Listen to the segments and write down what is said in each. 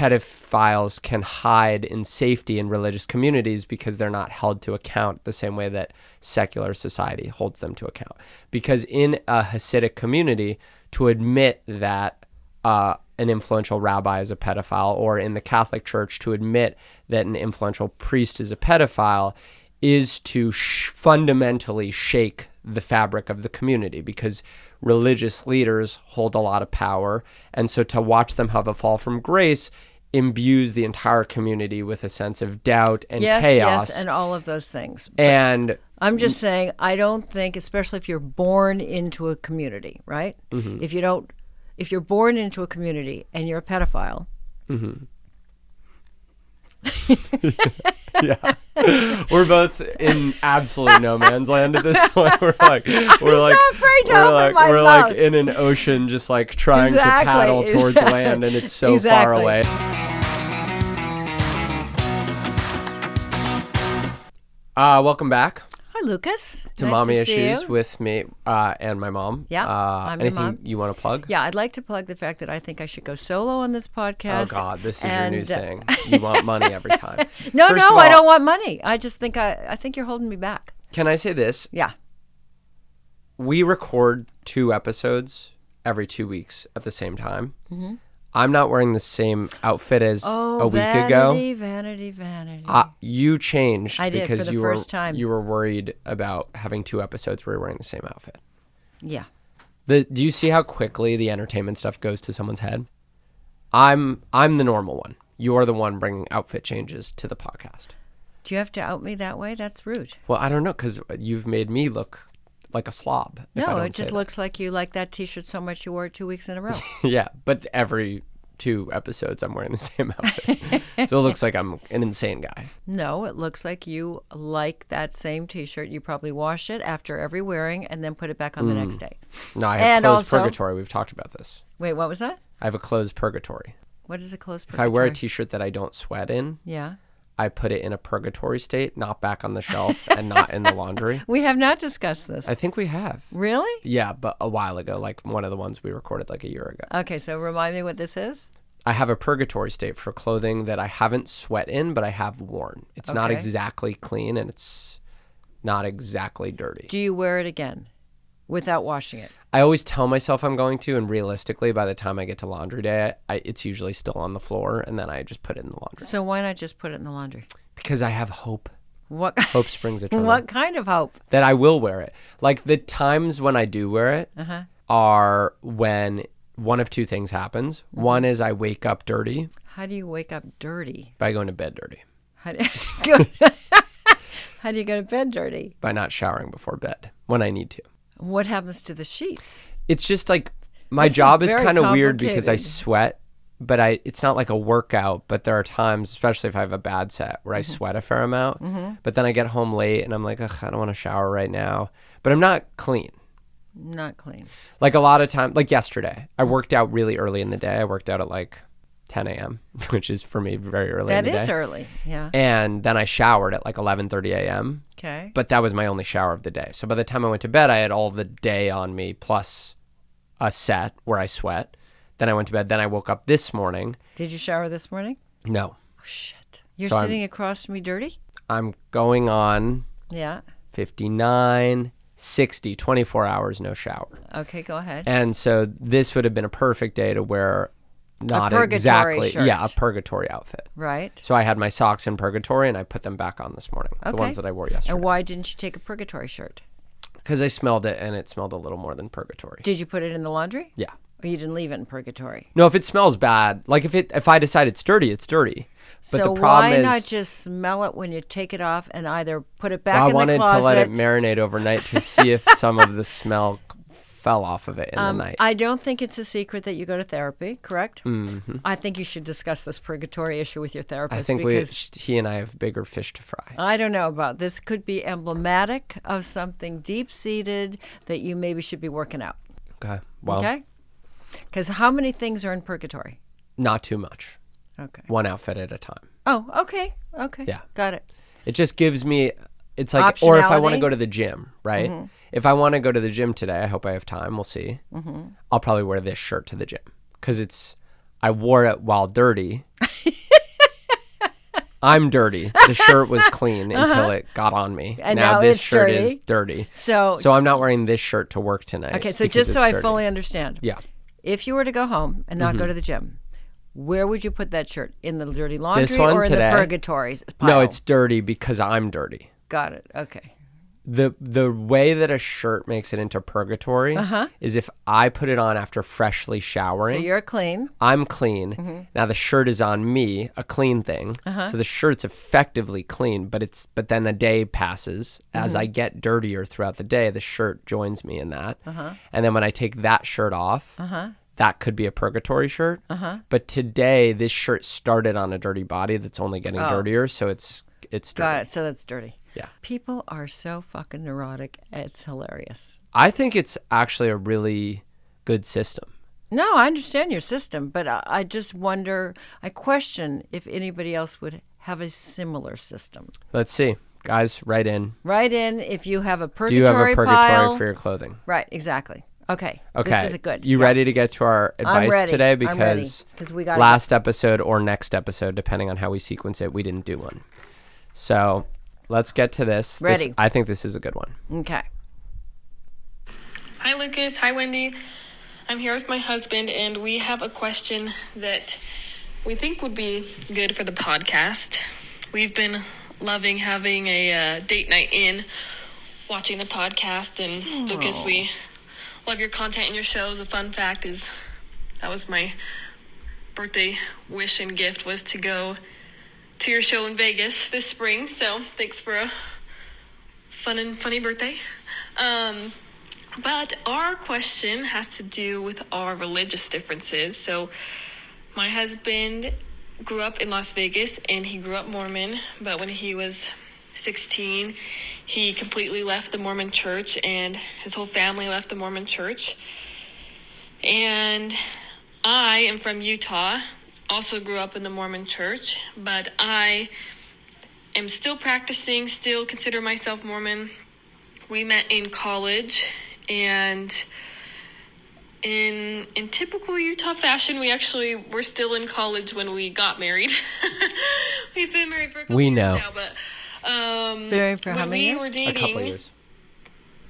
pedophiles can hide in safety in religious communities because they're not held to account the same way that secular society holds them to account. Because in a Hasidic community, to admit that an influential rabbi is a pedophile, or in the Catholic Church to admit that an influential priest is a pedophile, is to fundamentally shake the fabric of the community, because religious leaders hold a lot of power. And so to watch them have a fall from grace imbues the entire community with a sense of doubt and chaos. Yes, and all of those things. And I'm just saying, I don't think, especially if you're born into a community, right? Mm-hmm. If you're born into a community and you're a pedophile. Mm-hmm. Yeah, we're both in absolute no man's land at this point. We're so afraid to open my mouth. like in an ocean, just like trying to paddle towards land, and it's so far away. Welcome back. Hi, Lucas. To Nice Mommy to see Issues you. with me and my mom. Yeah, I'm your anything mom. you want to plug? Yeah, I'd like to plug the fact that I think I should go solo on this podcast. Oh God, this is your new thing. You want money every time. No, First of all, I don't want money. I just think I think you're holding me back. Can I say this? Yeah. We record 2 episodes every 2 weeks at the same time. Mm-hmm. I'm not wearing the same outfit as a week ago. Vanity. You changed I did, because for the first time. You were worried about having 2 episodes where you're wearing the same outfit. Yeah. Do you see how quickly the entertainment stuff goes to someone's head? I'm the normal one. You're the one bringing outfit changes to the podcast. Do you have to out me that way? That's rude. Well, I don't know, because you've made me look like a slob. No, it just looks like you like that T-shirt so much you wore it 2 weeks in a row. Yeah, but every 2 episodes I'm wearing the same outfit. So it looks like I'm an insane guy. No, it looks like you like that same T-shirt. You probably wash it after every wearing and then put it back on the next day. No, I have closed purgatory. We've talked about this. Wait, what was that? I have a closed purgatory. What is a closed If purgatory? I wear a T-shirt that I don't sweat in, yeah, I put it in a purgatory state, not back on the shelf and not in the laundry. We have not discussed this. I think we have. Really? Yeah, but a while ago, like one of the ones we recorded like a year ago. Okay, so remind me what this is. I have a purgatory state for clothing that I haven't sweat in, but I have worn. It's not exactly clean, and it's not exactly dirty. Do you wear it again without washing it? I always tell myself I'm going to, and realistically, by the time I get to laundry day, it's usually still on the floor, and then I just put it in the laundry. So why not just put it in the laundry? Because I have hope. What? Hope springs eternal. What kind of hope? That I will wear it. Like, the times when I do wear it are when one of 2 things happens. One is I wake up dirty. How do you wake up dirty? By going to bed dirty. How do you go to bed dirty? By not showering before bed when I need to. What happens to the sheets? It's just like my job is kind of weird because I complicated. sweat, but it's not like a workout. But there are times, especially if I have a bad set, where I sweat a fair amount. But then I get home late and I'm like, ugh, I don't want to shower right now. But I'm not clean. Not clean. Like a lot of time, like yesterday, I worked out really early in the day. I worked out at like 10 a.m., which is for me very early in the day. That is early, yeah. And then I showered at like 11:30 a.m. Okay. But that was my only shower of the day. So by the time I went to bed, I had all the day on me plus a set where I sweat. Then I went to bed. Then I woke up this morning. Did you shower this morning? No. Oh, shit. You're So sitting across from me dirty? I'm going on Yeah. 59, 60, 24 hours, no shower. Okay, go ahead. And so this would have been a perfect day to wear not purgatory exactly, shirt. yeah, a purgatory outfit. Right. So I had my socks in purgatory and I put them back on this morning, the ones that I wore yesterday. And why didn't you take a purgatory shirt? Because I smelled it and it smelled a little more than purgatory. Did you put it in the laundry? Yeah. Or you didn't leave it in purgatory? No, if it smells bad, like if I decide it's dirty, it's dirty. But So the problem why is, not just smell it when you take it off and either put it back in I the wanted closet? to let it marinate overnight to see if some of the smell fell off of it in the night. I don't think it's a secret that you go to therapy, correct? Mm-hmm. I think you should discuss this purgatory issue with your therapist. I think because he and I have bigger fish to fry. I don't know about this. Could be emblematic of something deep-seated that you maybe should be working out. Okay. Well, Okay? Because how many things are in purgatory? not too much. Okay. One outfit at a time. Oh, okay. Okay. Yeah. Got it. It just gives me, it's like, or if I want to Optionality? go to the gym, right? Mm-hmm. If I want to go to the gym today, I hope I have time. We'll see. I'll probably wear this shirt to the gym because I wore it while dirty I'm dirty. The shirt was clean until it got on me. And now this it's shirt dirty. is dirty. So I'm not wearing this shirt to work tonight. okay, so because just so it's I dirty. fully understand. Yeah. If you were to go home and not go to the gym, where would you put that shirt? In the dirty laundry This one or in today? the purgatory pile? No, it's dirty because I'm dirty. Got it. Okay. The way that a shirt makes it into purgatory is if I put it on after freshly showering. So you're clean. I'm clean. Now the shirt is on me, a clean thing. So the shirt's effectively clean, but then a day passes. As I get dirtier throughout the day, the shirt joins me in that. And then when I take that shirt off, that could be a purgatory shirt. But today, this shirt started on a dirty body that's only getting dirtier, so it's dirty. Got it. So that's dirty. Yeah. People are so fucking neurotic. It's hilarious. I think it's actually a really good system. No, I understand your system, but I just wonder, I question if anybody else would have a similar system. Let's see. Guys, write in. Write in if you have a Do purgatory you have a purgatory pile. for your clothing? Right, exactly. Okay. Okay. This is good. You ready to get to our advice ready. today? I'm ready, Because 'cause we gotta last episode or next episode, depending on how we sequence it, we didn't do one. So let's get to this. Ready. I think this is a good one. Okay. Hi, Lucas. Hi, Wendy. I'm here with my husband, and we have a question that we think would be good for the podcast. We've been loving having a date night in, watching the podcast, and Lucas, we love your content and your shows. A fun fact is that was my birthday wish and gift, was to go to your show in Vegas this spring. So thanks for a fun and funny birthday. But our question has to do with our religious differences. So my husband grew up in Las Vegas, and he grew up Mormon, but when he was 16, he completely left the Mormon Church, and his whole family left the Mormon Church. And I am from Utah, also grew up in the Mormon Church, but I am still practicing, still consider myself Mormon. We met in college, and in typical Utah fashion, we're still in college when we got married. We've been married for a couple years now, but Married for how when many we years? were dating, A couple years.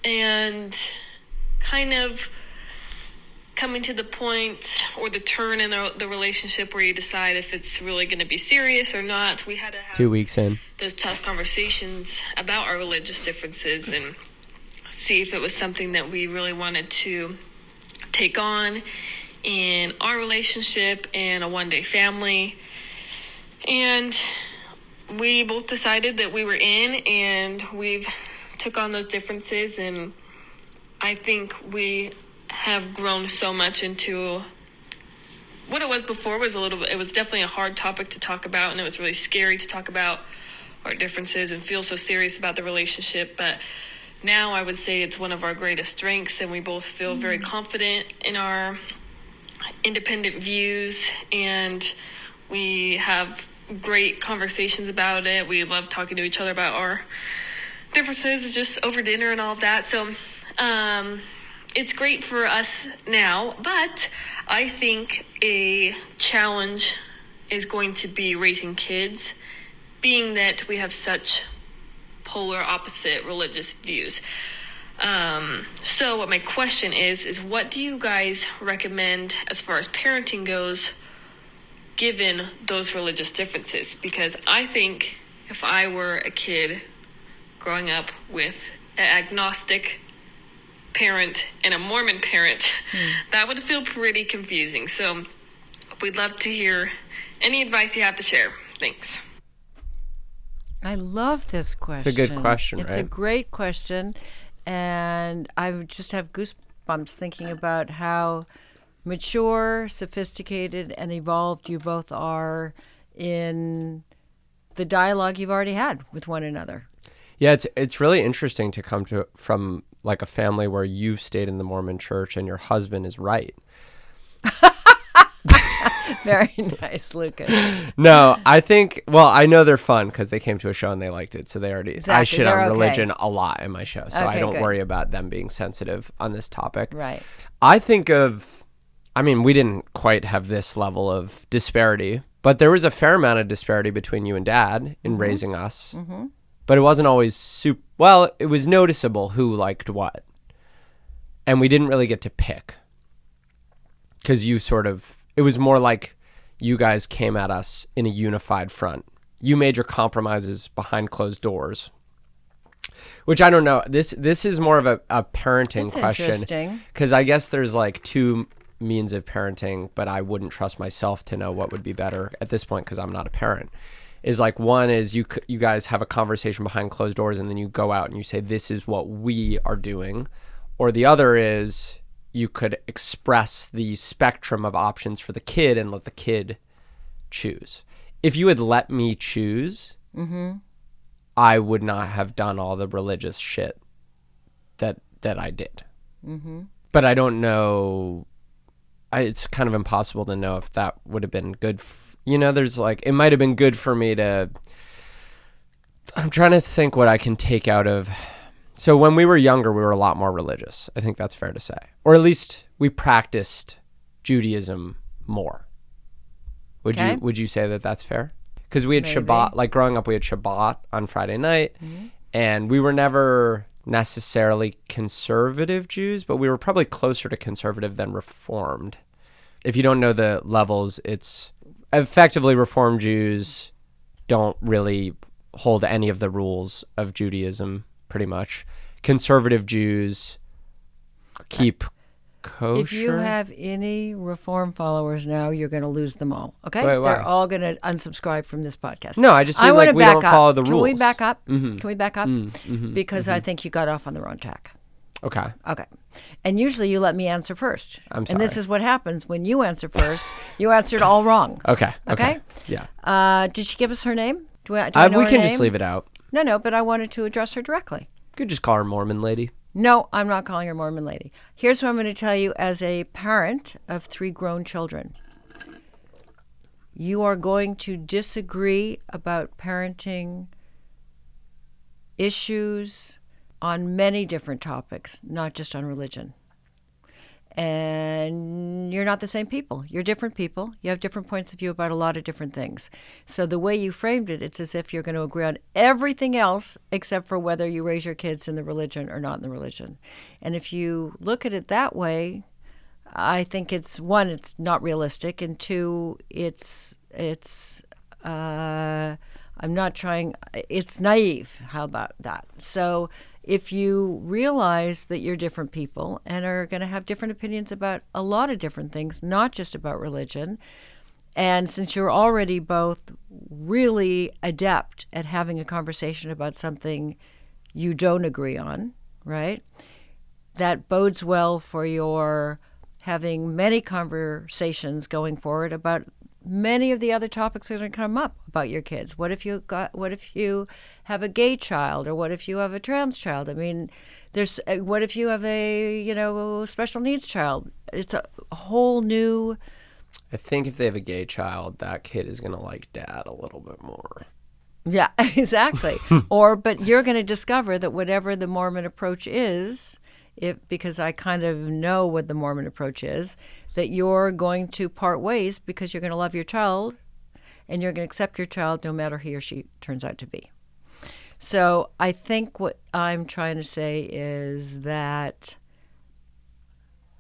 and kind of coming to the point or the turn in the relationship where you decide if it's really going to be serious or not, we had to have 2 weeks in. those tough conversations about our religious differences and see if it was something that we really wanted to take on in our relationship and a one-day family. And we both decided that we were in, and we've took on those differences, and I think we have grown so much into what it was before. It was definitely a hard topic to talk about, and it was really scary to talk about our differences and feel so serious about the relationship. But now I would say it's one of our greatest strengths, and we both feel very confident in our independent views, and we have great conversations about it. We love talking to each other about our differences just over dinner and all of that. So it's great for us now, but I think a challenge is going to be raising kids, being that we have such polar opposite religious views. So what my question is what do you guys recommend as far as parenting goes, given those religious differences? Because I think if I were a kid growing up with an agnostic parent and a Mormon parent, that would feel pretty confusing. So we'd love to hear any advice you have to share. Thanks. I love this question. It's a good question, It's right? a great question. And I just have goosebumps thinking about how mature, sophisticated, and evolved you both are in the dialogue you've already had with one another. Yeah, it's really interesting to come from like a family where you've stayed in the Mormon Church and your husband is right. Very nice, Lucas. No, I know they're fun because they came to a show and they liked it. So they already, Exactly, I shit they're on okay. religion a lot in my show. So I Okay, don't good. worry about them being sensitive on this topic. Right. We didn't quite have this level of disparity But there was a fair amount of disparity between you and Dad in raising us. Mm-hmm. But it wasn't always well, it was noticeable who liked what. And we didn't really get to pick. Because it was more like you guys came at us in a unified front. You made your compromises behind closed doors. Which I don't know. This is more of a parenting question. Because I guess there's like two means of parenting, but I wouldn't trust myself to know what would be better at this point because I'm not a parent. Is like, one is you guys have a conversation behind closed doors and then you go out and you say, this is what we are doing. Or the other is you could express the spectrum of options for the kid and let the kid choose. If you had let me choose, I would not have done all the religious shit that I did. But I don't know. It's kind of impossible to know if that would have been good. There's like, it might have been good for me to, I'm trying to think what I can take out of. So when we were younger, we were a lot more religious. I think that's fair to say. Or at least we practiced Judaism more. Would you say that that's fair? Because we had Shabbat, like growing up, we had Shabbat on Friday night. And we were never necessarily conservative Jews, but we were probably closer to conservative than Reformed. If you don't know the levels, it's effectively Reformed Jews don't really hold any of the rules of Judaism, pretty much. Conservative Jews keep kosher. If you have any Reform followers now, you're going to lose them all, okay? Wait, why? They're all going to unsubscribe from this podcast. No, I just mean like we don't follow the rules. Can we back up? Can we back up? Because I think you got off on the wrong track. Okay. And usually you let me answer first. I'm sorry. And this is what happens when you answer first. You answered all wrong. Okay. Yeah. Did she give us her name? Do I know we her can name? just leave it out. No, but I wanted to address her directly. You could just call her Mormon lady. No, I'm not calling her Mormon lady. Here's what I'm going to tell you as a parent of 3 grown children. You are going to disagree about parenting issues on many different topics, not just on religion. And you're not the same people. You're different people. You have different points of view about a lot of different things. So the way you framed it, it's as if you're going to agree on everything else except for whether you raise your kids in the religion or not in the religion. And if you look at it that way, I think it's, one, it's not realistic, and two, it's naive. How about that? So if you realize that you're different people and are going to have different opinions about a lot of different things, not just about religion, and since you're already both really adept at having a conversation about something you don't agree on, right? That bodes well for your having many conversations going forward about many of the other topics that are going to come up about your kids. What if you have a gay child, or what if you have a trans child? I mean, what if you have a special needs child? It's a whole new. I think if they have a gay child, that kid is going to like Dad a little bit more. Yeah, exactly. But you're going to discover that whatever the Mormon approach is, because I kind of know what the Mormon approach is, that you're going to part ways because you're going to love your child and you're going to accept your child no matter he or she turns out to be. So I think what I'm trying to say is that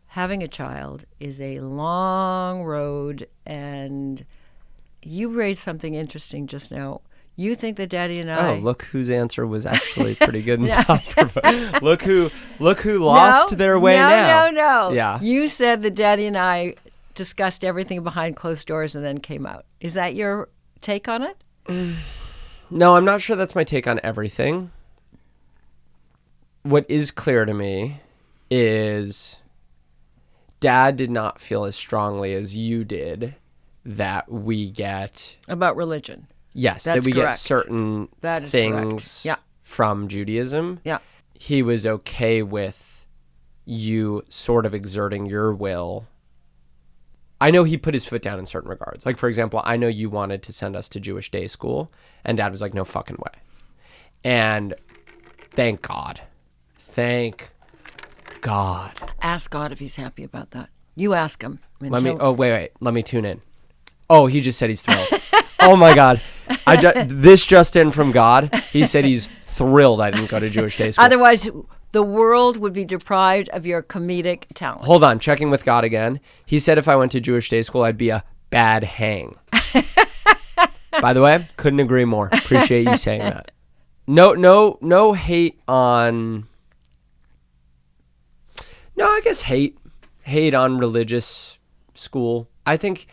having a child is a long road, and you raised something interesting just now. You think that Daddy and I... Oh, look whose answer was actually pretty good and look who lost their way now. No. Yeah. You said that Daddy and I discussed everything behind closed doors and then came out. Is that your take on it? No, I'm not sure that's my take on everything. What is clear to me is Dad did not feel as strongly as you did that we get... About religion. Yes, that's that we correct. get certain things from Judaism. Yeah. He was okay with you sort of exerting your will. I know he put his foot down in certain regards. Like, for example, I know you wanted to send us to Jewish day school, and Dad was like, no fucking way. And thank God. Thank God. Ask God if he's happy about that. You ask him. Wait. Let me tune in. Oh, he just said he's thrilled. Oh my God. This just in from God. He said he's thrilled I didn't go to Jewish day school. Otherwise, the world would be deprived of your comedic talent. Hold on, checking with God again. He said if I went to Jewish day school, I'd be a bad hang. By the way, couldn't agree more. Appreciate you saying that. No hate on... No, I guess hate on religious school. I think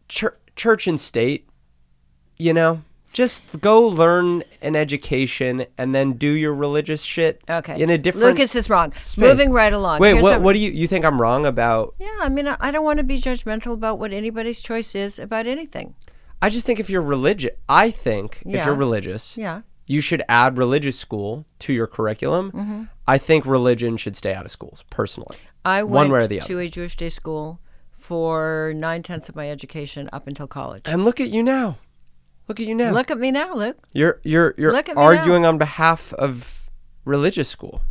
church and state, just go learn an education and then do your religious shit. Okay. In a different Lucas is wrong. space. Moving right along. Wait, what do you think I'm wrong about? Yeah, I mean, I don't want to be judgmental about what anybody's choice is about anything. I just think if you're religious, if you're religious, yeah, you should add religious school to your curriculum. Mm-hmm. I think religion should stay out of schools, personally. I one way or went the other. to a Jewish day school for 9/10 of my education up until college. And look at you now. Look at you now. Look at me now, Luke. You're Look at me arguing now. on behalf of religious school.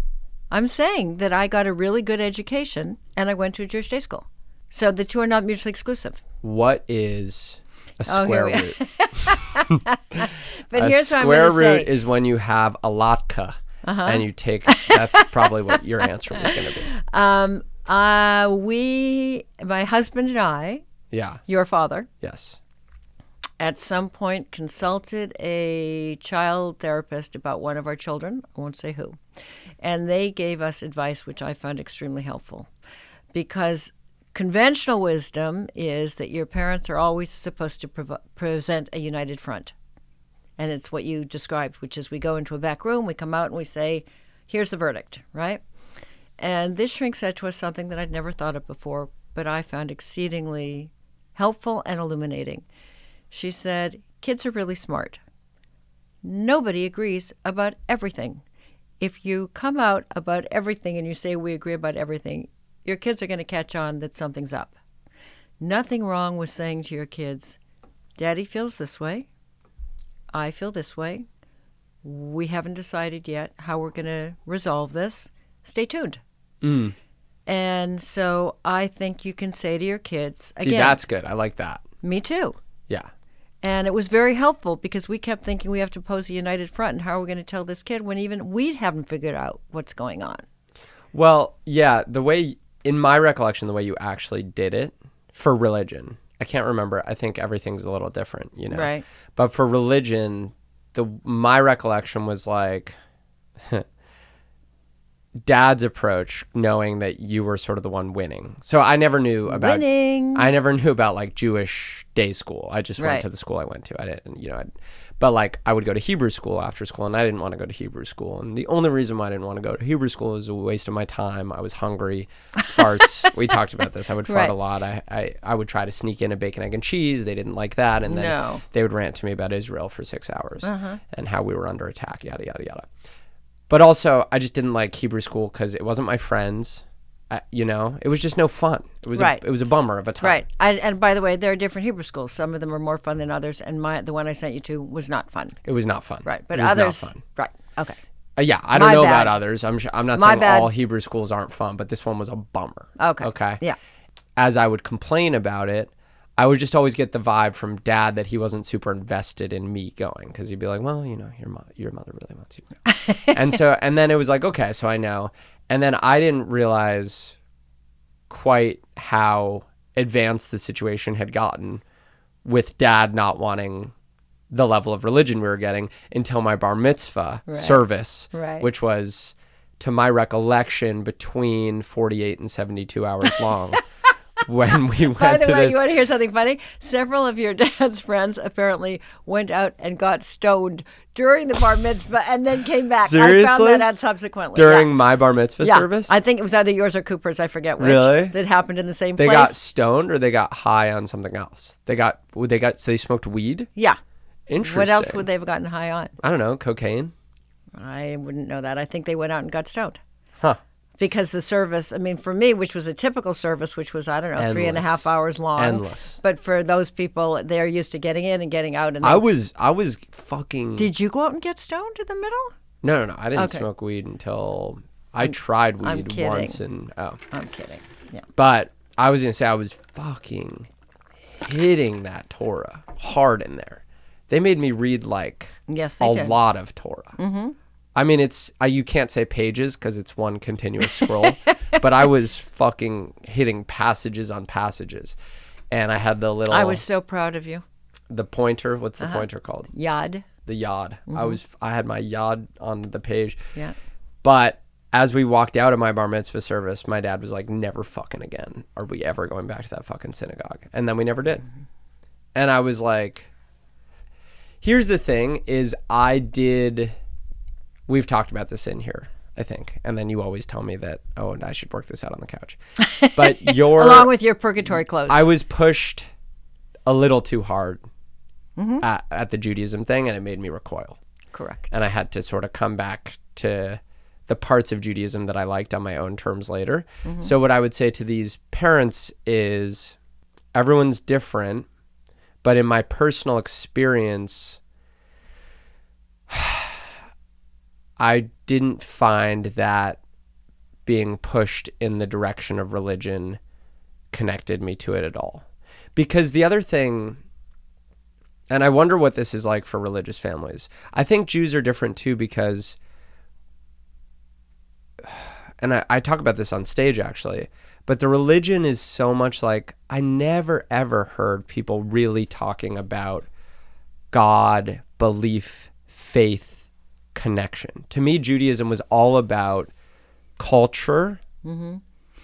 I'm saying that I got a really good education and I went to a Jewish day school. So the two are not mutually exclusive. What is a square root? But here's what I'm square going to say. root is when you have a latke and you take, that's probably what your answer was going to be. My husband and I, Yeah. your father, Yes. at some point consulted a child therapist about one of our children. I won't say who. And they gave us advice, which I found extremely helpful. Because conventional wisdom is that your parents are always supposed to present a united front. And it's what you described, which is we go into a back room, we come out and we say, here's the verdict, right? And this shrink said to us something that I'd never thought of before, but I found exceedingly helpful and illuminating. She said, kids are really smart. Nobody agrees about everything. If you come out about everything and you say we agree about everything, your kids are going to catch on that something's up. Nothing wrong with saying to your kids, Daddy feels this way. I feel this way. We haven't decided yet how we're going to resolve this. Stay tuned. Mm. And so I think you can say to your kids, again, See, that's good. I like that. Me too. Yeah. And it was very helpful because we kept thinking we have to pose a united front and how are we going to tell this kid when even we haven't figured out what's going on. Well, yeah, in my recollection, the way you actually did it for religion, I can't remember. I think everything's a little different, Right. But for religion, my recollection was like Dad's approach, knowing that you were sort of the one winning. So I never knew about like Jewish day school. I just went to the school I went to. I didn't, but like I would go to Hebrew school after school, and I didn't want to go to Hebrew school. And the only reason why I didn't want to go to Hebrew school was a waste of my time. I was hungry. Farts. We talked about this. I would fart a lot. I would try to sneak in a bacon, egg, and cheese. They didn't like that, and then they would rant to me about Israel for 6 hours and how we were under attack. Yada yada yada. But also, I just didn't like Hebrew school because it wasn't my friends. It was just no fun. It was a bummer of a time. Right. And by the way, there are different Hebrew schools. Some of them are more fun than others, and the one I sent you to was not fun. It was not fun. Right. But it was others, not fun. right. Okay. Yeah, I don't know about others. I'm not saying all Hebrew schools aren't fun, but this one was a bummer. Okay. Yeah. As I would complain about it, I would just always get the vibe from Dad that he wasn't super invested in me going, because he'd be like, well, your mother really wants you to go. and then it was like, okay, so I know. And then I didn't realize quite how advanced the situation had gotten with Dad not wanting the level of religion we were getting until my bar mitzvah service, which was, to my recollection, between 48 and 72 hours long. When we went By the way, this... you want to hear something funny? Several of your dad's friends apparently went out and got stoned during the bar mitzvah and then came back. Seriously? I found that out subsequently. During my bar mitzvah service? I think it was either yours or Cooper's, I forget which. Really? That happened in the same They place. got stoned or they got high on something else? So they smoked weed? Yeah. Interesting. What else would they have gotten high on? I don't know, cocaine? I wouldn't know that. I think they went out and got stoned. Huh. Because the service, I mean, for me, which was a typical service, which was, 3.5 hours long. Endless. But for those people, they're used to getting in and getting out. And I was fucking... Did you go out and get stoned in the middle? No. I didn't smoke weed until... I tried weed once and... Oh. I'm kidding. Yeah. But I was going to say I was fucking hitting that Torah hard in there. They made me read like Yes, they a did. lot of Torah. Mm-hmm. I mean, it's you can't say pages because it's one continuous scroll, but I was fucking hitting passages on passages, and I had the little. I was so proud of you. The pointer. What's the pointer called? Yad. The yod. I had my yod on the page. Yeah. But as we walked out of my bar mitzvah service, my dad was like, never fucking again are we ever going back to that fucking synagogue. And then we never did. And I was like, here's the thing is we've talked about this in here, I think. And then you always tell me that, and I should work this out on the couch. But along with your purgatory clothes. I was pushed a little too hard at the Judaism thing, and it made me recoil. Correct. And I had to sort of come back to the parts of Judaism that I liked on my own terms later. So what I would say to these parents is everyone's different, but in my personal experience, I didn't find that being pushed in the direction of religion connected me to it at all. Because the other thing, and I wonder what this is like for religious families. I think Jews are different too because, and I talk about this on stage actually, but the religion is so much like, I never ever heard people really talking about God, belief, faith, connection. To me, Judaism was all about culture,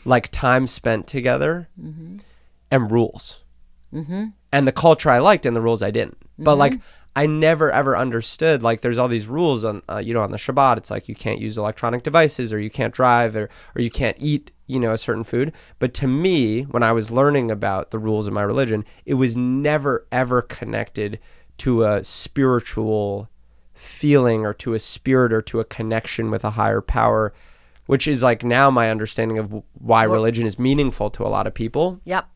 like time spent together, and rules. And the culture I liked and the rules I didn't. But like, I never ever understood, like there's all these rules on, on the Shabbat. It's like you can't use electronic devices, or you can't drive, or you can't eat, a certain food. But to me, when I was learning about the rules of my religion, it was never ever connected to a spiritual feeling or to a spirit or to a connection with a higher power, which is like now my understanding of why religion is meaningful to a lot of people. Yep.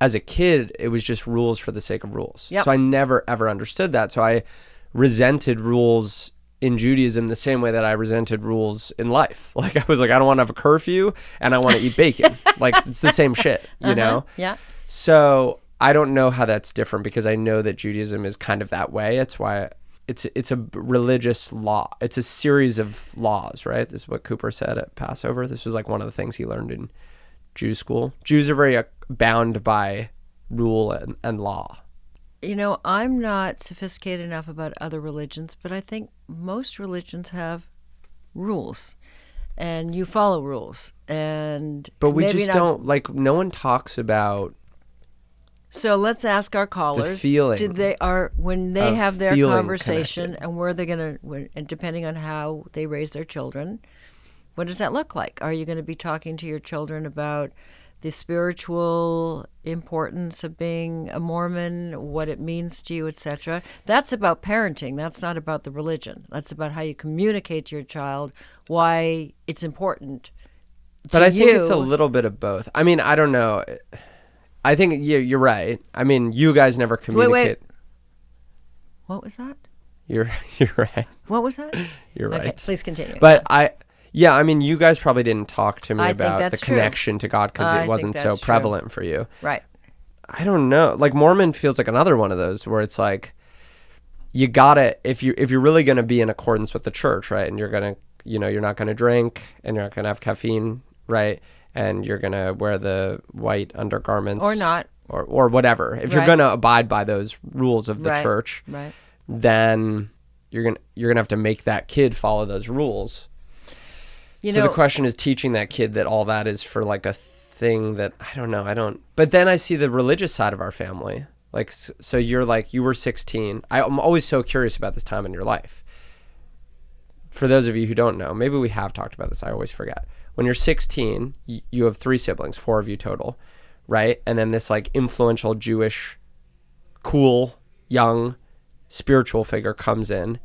As a kid, it was just rules for the sake of rules. Yep. So I never, ever understood that. So I resented rules in Judaism the same way that I resented rules in life. Like I was like, I don't want to have a curfew and I want to eat bacon. Like it's the same shit, you know? Yeah. So I don't know how that's different because I know that Judaism is kind of that way. It's why it's a religious law. It's a series of laws, right? This is what Cooper said at Passover. This was like one of the things he learned in Jew school. Jews are very bound by rule and law. I'm not sophisticated enough about other religions, but I think most religions have rules, and you follow rules. But we just don't, like, no one talks about. So let's ask our callers. The feeling. When they have their conversation, connected. and where they're going to, depending on how they raise their children, what does that look like? Are you going to be talking to your children about the spiritual importance of being a Mormon, what it means to you, etc.? That's about parenting. That's not about the religion. That's about how you communicate to your child why it's important. But I think it's a little bit of both. I mean, I don't know. I think you're right. I mean, you guys never communicate. Wait. What was that? You're right. What was that? You're right. Okay, please continue. But I mean, you guys probably didn't talk to me I about think the that's true. connection to God because I it wasn't think so that's true. prevalent for you. Right. I don't know. Like Mormon feels like another one of those where it's like you gotta if you're really gonna be in accordance with the church, right? And you're gonna you're not gonna drink and you're not gonna have caffeine, right? And you're gonna wear the white undergarments Or not. Or whatever. If you're gonna abide by those rules of the church, Right. then you're gonna have to make that kid follow those rules. So the question is teaching that kid that all that is for like a thing that I don't know. But then I see the religious side of our family. Like, so you're like, you were 16. I'm always so curious about this time in your life. For those of you who don't know, maybe we have talked about this. I always forget. When you're 16, you have 3 siblings, 4 of you total, right? And then this like influential Jewish, cool, young, spiritual figure comes in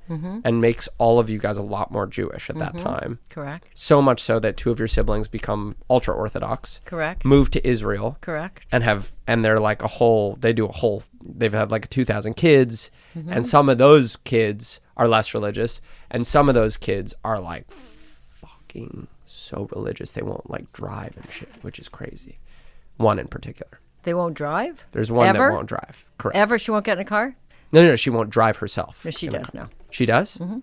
and makes all of you guys a lot more Jewish at that time. Correct. So much so that 2 of your siblings become ultra Orthodox. Correct. Move to Israel. Correct. And they're like they've had like 2,000 kids, and some of those kids are less religious, and some of those kids are like fucking so religious they won't like drive and shit, which is crazy. One in particular. They won't drive? There's one Ever? that won't drive. Correct. Ever? She won't get in a car? No, she won't drive herself. No, she in a does car. now. She does? Mm-hmm.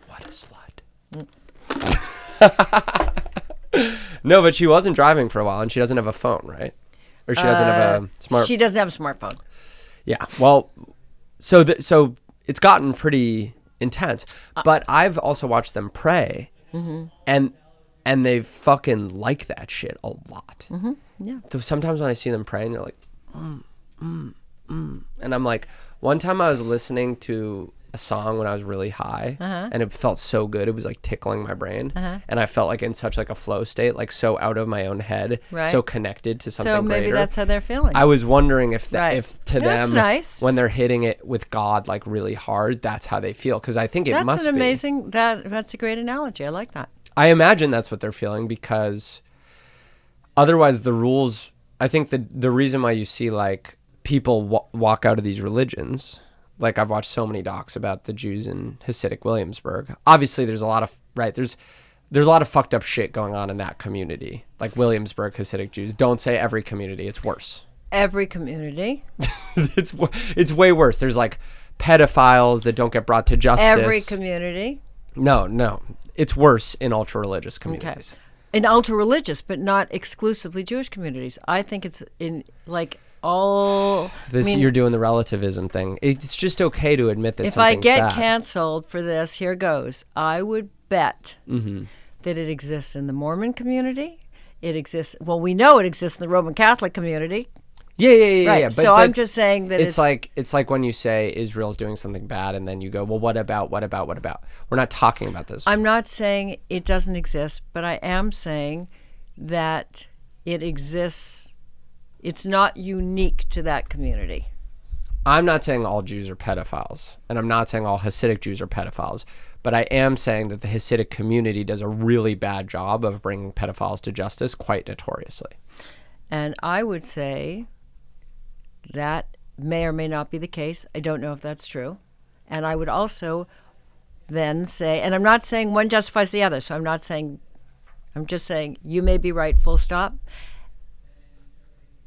What a slut. No, but she wasn't driving for a while, and she doesn't have a phone, right? Or she doesn't have a smart. She doesn't have a smartphone. Yeah. Well, so it's gotten pretty intense. But I've also watched them pray, and they fucking like that shit a lot. Mm-hmm. Yeah. So sometimes when I see them praying, they're like, and I'm like, one time I was listening to a song when I was really high, and it felt so good. It was like tickling my brain, and I felt like in such like a flow state, like so out of my own head, Right. so connected to something So maybe greater. that's how they're feeling. I was wondering if Right. if to That's them, nice. when they're hitting it with God like really hard, that's how they feel. Because I think it That's must an be. amazing, that's a great analogy. I like that. I imagine that's what they're feeling, because otherwise the rules, I think the reason why you see like people walk out of these religions, like I've watched so many docs about the Jews in Hasidic Williamsburg. Obviously there's a lot of, right, there's a lot of fucked up shit going on in that community. Like Williamsburg Hasidic Jews, don't say every community, it's worse. Every community. It's way worse. There's like pedophiles that don't get brought to justice. Every community. No. It's worse in ultra-religious communities. Okay. In ultra-religious, but not exclusively Jewish communities. I think it's in like all... You're doing the relativism thing. It's just okay to admit that if I something's get bad. canceled for this, here goes. I would bet Mm-hmm. that it exists in the Mormon community. It exists... Well, we know it exists in the Roman Catholic community. Yeah. Right. But, So I'm just saying that it's like when you say Israel's doing something bad, and then you go, well, what about? We're not talking about this. I'm not saying it doesn't exist, but I am saying that it exists. It's not unique to that community. I'm not saying all Jews are pedophiles, and I'm not saying all Hasidic Jews are pedophiles, but I am saying that the Hasidic community does a really bad job of bringing pedophiles to justice, quite notoriously. And I would say that may or may not be the case. I don't know if that's true. And I would also then say, and I'm not saying one justifies the other, so I'm just saying you may be right, full stop.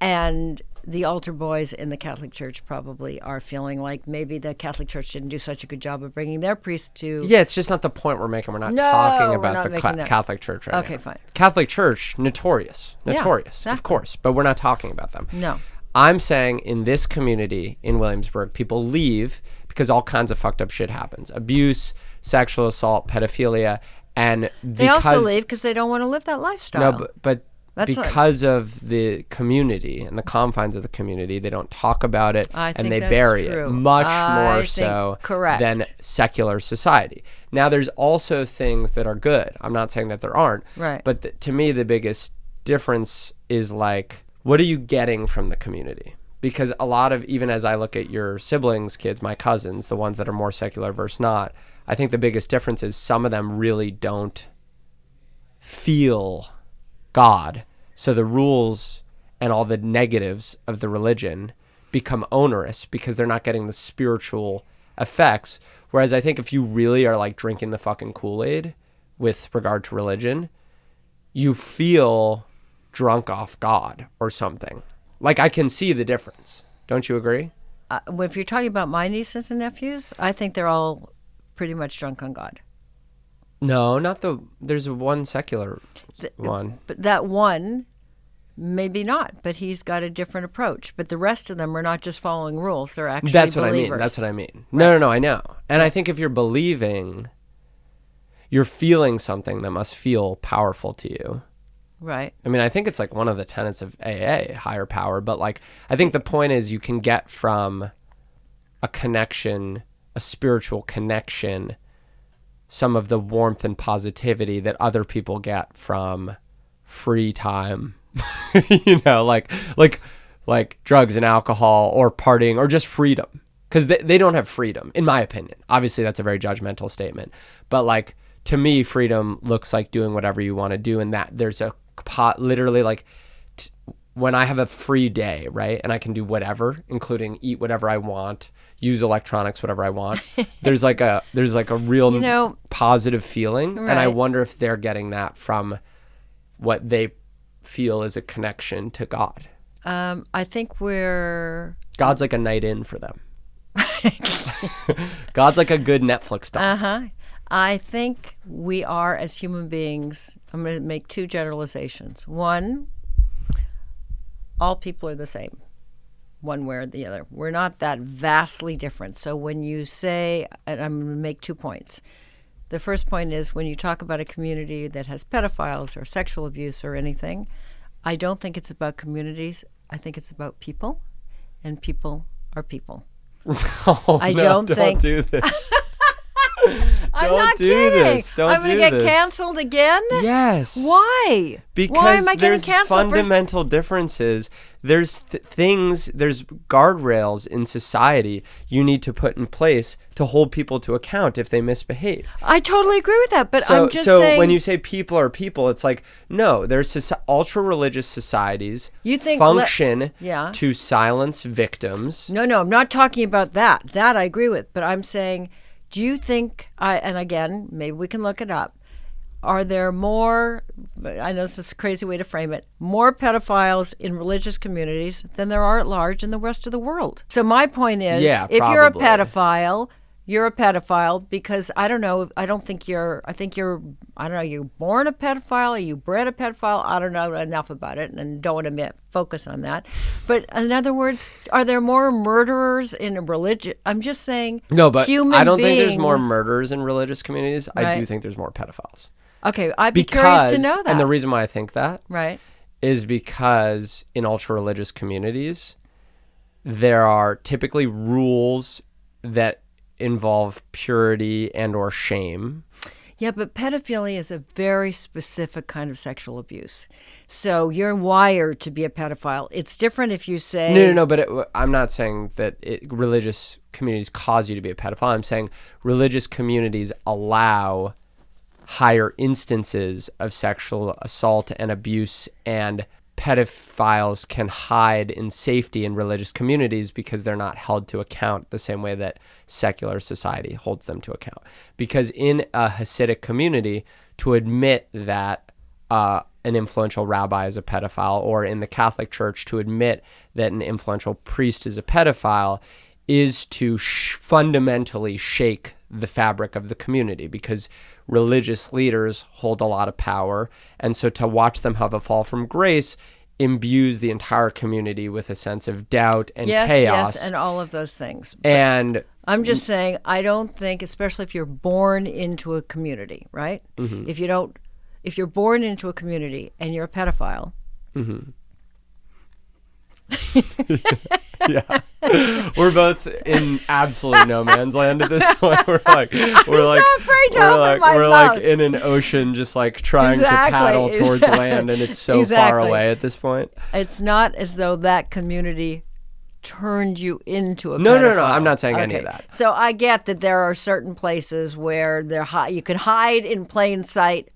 And the altar boys in the Catholic Church probably are feeling like maybe the Catholic Church didn't do such a good job of bringing their priests to... Yeah, it's just not the point we're making. We're not No, talking we're about not the making that. Catholic Church right now. Okay, fine. Catholic Church, notorious, exactly. of course, but we're not talking about them. No. I'm saying in this community in Williamsburg, people leave because all kinds of fucked up shit happens. Abuse, sexual assault, pedophilia, and They also leave because they don't want to live that lifestyle. No, but That's because of the community and the confines of the community, they don't talk about it, I and think they that's bury true. it much more think so correct. than secular society. Now, there's also things that are good. I'm not saying that there aren't. Right. But to me, the biggest difference is like, what are you getting from the community? Because a lot of, even as I look at your siblings' kids, my cousins, the ones that are more secular versus not, I think the biggest difference is some of them really don't feel God. So the rules and all the negatives of the religion become onerous because they're not getting the spiritual effects. Whereas I think if you really are like drinking the fucking Kool-Aid with regard to religion, you feel drunk off God or something. Like, I can see the difference. Don't you agree? If you're talking about my nieces and nephews, I think they're all pretty much drunk on God. No, not there's one secular one. But that one, maybe not, but he's got a different approach. But the rest of them are not just following rules. They're actually That's believers. what I mean. That's what I mean. No, I know. And I think if you're believing, you're feeling something that must feel powerful to you. Right. I mean, I think it's like one of the tenets of AA, higher power. But like, I think the point is you can get from a connection, a spiritual connection, some of the warmth and positivity that other people get from free time, you know, like drugs and alcohol or partying or just freedom. Because they don't have freedom, in my opinion. Obviously, that's a very judgmental statement. But like, to me, freedom looks like doing whatever you want to do, and that there's a literally like when I have a free day, right, and I can do whatever, including eat whatever I want, use electronics whatever I want. there's like a real positive feeling, right. And I wonder if they're getting that from what they feel is a connection to God. I think we're... God's like a night in for them. God's like a good Netflix doll. Uh-huh. I think we are, as human beings, I'm going to make two generalizations. One, all people are the same, one way or the other. We're not that vastly different. So when you say, and I'm going to make 2 points. The first point is when you talk about a community that has pedophiles or sexual abuse or anything, I don't think it's about communities. I think it's about people, and people are people. Oh, I no, don't do this. I'm Don't not do kidding. this. Don't I'm going to do get this. canceled again? Yes. Why? Because Why am I getting there's canceled fundamental differences. There's there's guardrails in society you need to put in place to hold people to account if they misbehave. I totally agree with that, but So, I'm just saying... when you say people are people, it's like, no, there's ultra-religious societies You think function Yeah. to silence victims. No, I'm not talking about that. That I agree with, but I'm saying, do you think, and again, maybe we can look it up, are there more, I know this is a crazy way to frame it, more pedophiles in religious communities than there are at large in the rest of the world? So my point is, Yeah, if you're a probably. pedophile, you're a pedophile because I don't know, I don't know, you're born a pedophile, are you bred a pedophile? I don't know enough about it and don't want to focus on that. But in other words, are there more murderers in a religion? I'm just saying No, but human I don't think there's more beings- murderers in religious communities. I Right. do think there's more pedophiles. Okay, I'd be curious to know that. And the reason why I think that Right. is because in ultra-religious communities, there are typically rules that involve purity and or shame. Yeah, but pedophilia is a very specific kind of sexual abuse. So you're wired to be a pedophile. It's different if you say... No, but I'm not saying that religious communities cause you to be a pedophile. I'm saying religious communities allow higher instances of sexual assault and abuse, and pedophiles can hide in safety in religious communities because they're not held to account the same way that secular society holds them to account. Because in a Hasidic community, to admit that an influential rabbi is a pedophile, or in the Catholic Church, to admit that an influential priest is a pedophile, is to fundamentally shake the fabric of the community, because religious leaders hold a lot of power. And so to watch them have a fall from grace imbues the entire community with a sense of doubt and chaos. Yes, and all of those things. And I'm just saying, I don't think, especially if you're born into a community, right? Mm-hmm. If you're born into a community and you're a pedophile. Mm-hmm. Yeah, we're both in absolute no man's land at this point. We're like so afraid to open my we're mouth. like in an ocean, just like trying Exactly. to paddle towards land, and it's so far Exactly. away at this point. It's not as though that community turned you into a No. pedophile. I'm not saying any of Okay. that. So I get that there are certain places where you can hide in plain sight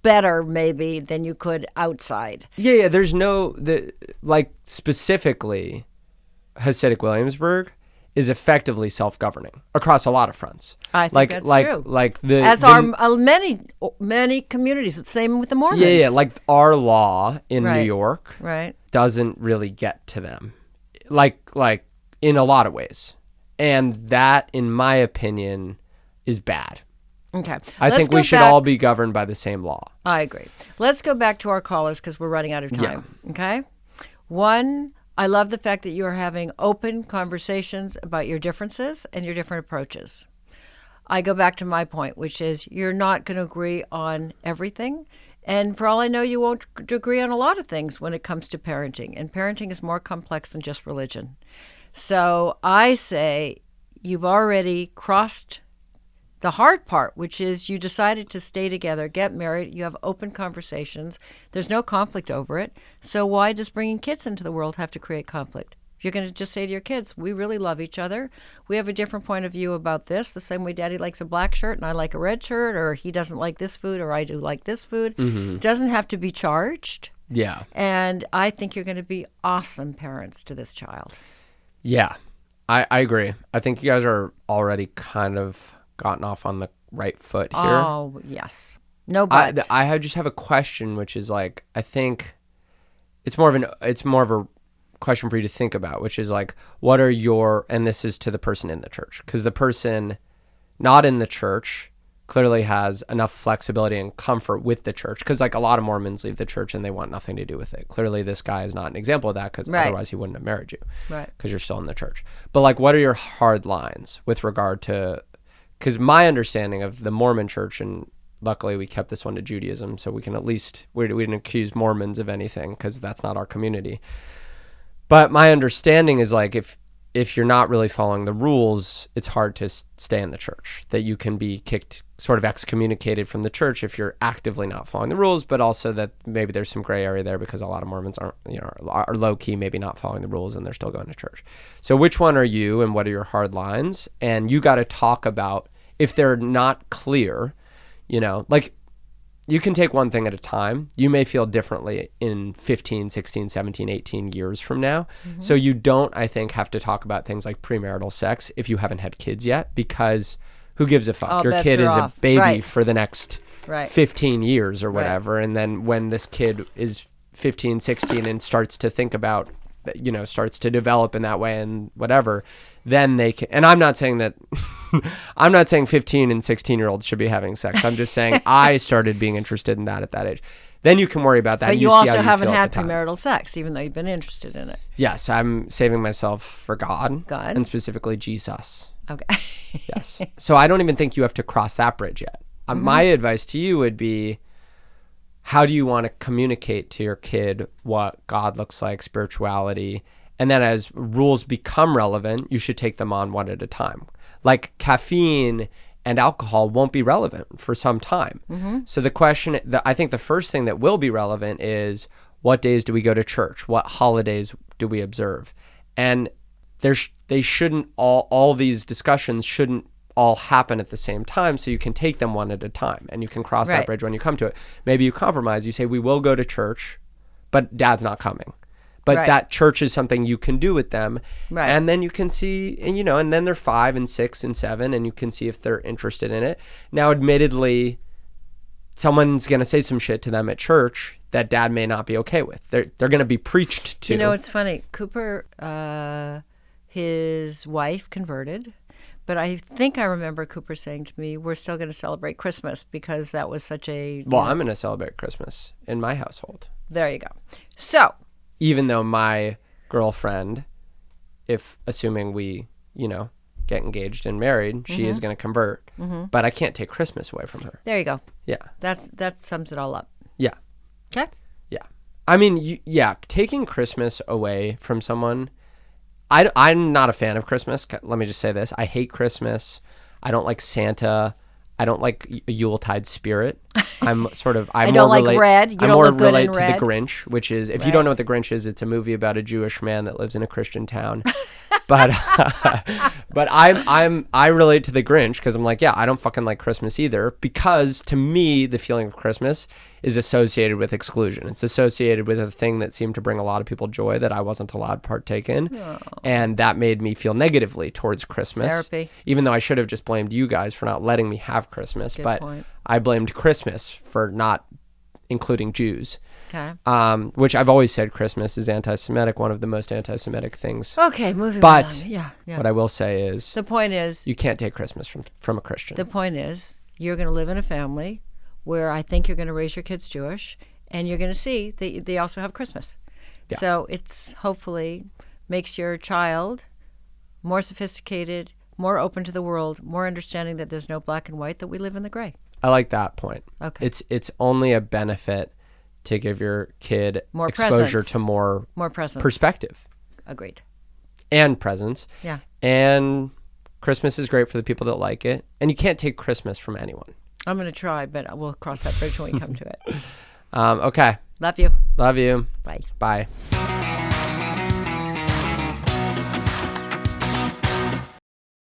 better maybe than you could outside. Yeah. There's specifically, Hasidic Williamsburg is effectively self-governing across a lot of fronts. I think that's true. Like Are many communities. It's the same with the Mormons. Yeah. Like our law in New Right. York Right. doesn't really get to them, like in a lot of ways, and that, in my opinion, is bad. Okay. I Let's think we go should back- all be governed by the same law. I agree. Let's go back to our callers because we're running out of time. Okay? One, I love the fact that you are having open conversations about your differences and your different approaches. I go back to my point, which is you're not going to agree on everything. And for all I know, you won't agree on a lot of things when it comes to parenting. And parenting is more complex than just religion. So I say you've already crossed the hard part, which is you decided to stay together, get married, you have open conversations. There's no conflict over it. So why does bringing kids into the world have to create conflict? If you're going to just say to your kids, we really love each other. We have a different point of view about this, the same way Daddy likes a black shirt and I like a red shirt, or he doesn't like this food or I do like this food. Mm-hmm. It doesn't have to be charged. Yeah. And I think you're going to be awesome parents to this child. Yeah. I agree. I think you guys are already kind of gotten off on the right foot here. Oh, yes. No but. I just have a question, which is like, I think it's more of a question for you to think about, which is like, what are your, and this is to the person in the church, because the person not in the church clearly has enough flexibility and comfort with the church, because like a lot of Mormons leave the church and they want nothing to do with it. Clearly this guy is not an example of that, because otherwise he wouldn't have married you, because you're still in the church. But like, what are your hard lines with regard to, because my understanding of the Mormon Church, and luckily we kept this one to Judaism, so we can at least, we didn't accuse Mormons of anything, because that's not our community. But my understanding is like, if you're not really following the rules, it's hard to stay in the church, that you can be kicked, sort of excommunicated from the church if you're actively not following the rules, but also that maybe there's some gray area there because a lot of Mormons aren't, are low key, maybe not following the rules, and they're still going to church. So which one are you, and what are your hard lines? And you got to talk about, if they're not clear, like, you can take one thing at a time. You may feel differently in 15, 16, 17, 18 years from now. Mm-hmm. So you don't, I think, have to talk about things like premarital sex if you haven't had kids yet, because who gives a fuck? All Your kid is off. a baby for the next 15 years or whatever. Right. And then when this kid is 15, 16 and starts to think about, starts to develop in that way and whatever, then they can. And I'm not saying that, I'm not saying 15 and 16-year-olds should be having sex. I'm just saying I started being interested in that at that age. Then you can worry about that. But and you see also how you haven't feel had at the time. premarital sex, even though you've been interested in it. Yes, I'm saving myself for God. God. And specifically Jesus. Okay. Yes. So I don't even think you have to cross that bridge yet. My advice to you would be, how do you want to communicate to your kid what God looks like, spirituality? And then as rules become relevant, you should take them on one at a time. Like caffeine and alcohol won't be relevant for some time. Mm-hmm. So the question, I think the first thing that will be relevant is, what days do we go to church? What holidays do we observe? And they shouldn't all these discussions shouldn't all happen at the same time, so you can take them one at a time, and you can cross that bridge when you come to it. Maybe you compromise. You say, we will go to church, but Dad's not coming. But that church is something you can do with them. Right. And then you can see, and and then they're 5 and 6 and 7, and you can see if they're interested in it. Now, admittedly, someone's going to say some shit to them at church that Dad may not be okay with. They're going to be preached to. It's funny. Cooper, his wife converted, but I think I remember Cooper saying to me, we're still going to celebrate Christmas because that was such a... Well, I'm going to celebrate Christmas in my household. There you go. So... Even though my girlfriend, if assuming we, get engaged and married, she is going to convert. Mm-hmm. But I can't take Christmas away from her. There you go. Yeah. That sums it all up. Yeah. Okay. Yeah. I mean, taking Christmas away from someone, I'm not a fan of Christmas. Let me just say this. I hate Christmas. I don't like Santa. I don't like a Yuletide spirit. I'm sort of... I don't like red. You don't look good in red. I more relate to The Grinch, which is... If you don't know what The Grinch is, it's a movie about a Jewish man that lives in a Christian town. But I relate to The Grinch because I'm like, I don't fucking like Christmas either, because to me, the feeling of Christmas is associated with exclusion. It's associated with a thing that seemed to bring a lot of people joy that I wasn't allowed to partake in. Oh. And that made me feel negatively towards Christmas. Therapy. Even though I should have just blamed you guys for not letting me have Christmas. Good point. I blamed Christmas for not including Jews. Okay. Which I've always said Christmas is anti-Semitic, one of the most anti-Semitic things. Okay, moving on. But what I will say is... The point is... You can't take Christmas from a Christian. The point is, you're going to live in a family where I think you're going to raise your kids Jewish, and you're going to see that they also have Christmas. Yeah. So it's hopefully makes your child more sophisticated, more open to the world, more understanding that there's no black and white, that we live in the gray. I like that point. Okay. It's only a benefit to give your kid more exposure presence. to more presence. Perspective. Agreed. And presence. Yeah. And Christmas is great for the people that like it. And you can't take Christmas from anyone. I'm going to try, but we'll cross that bridge when we come to it. Okay. Love you. Love you. Bye. Bye.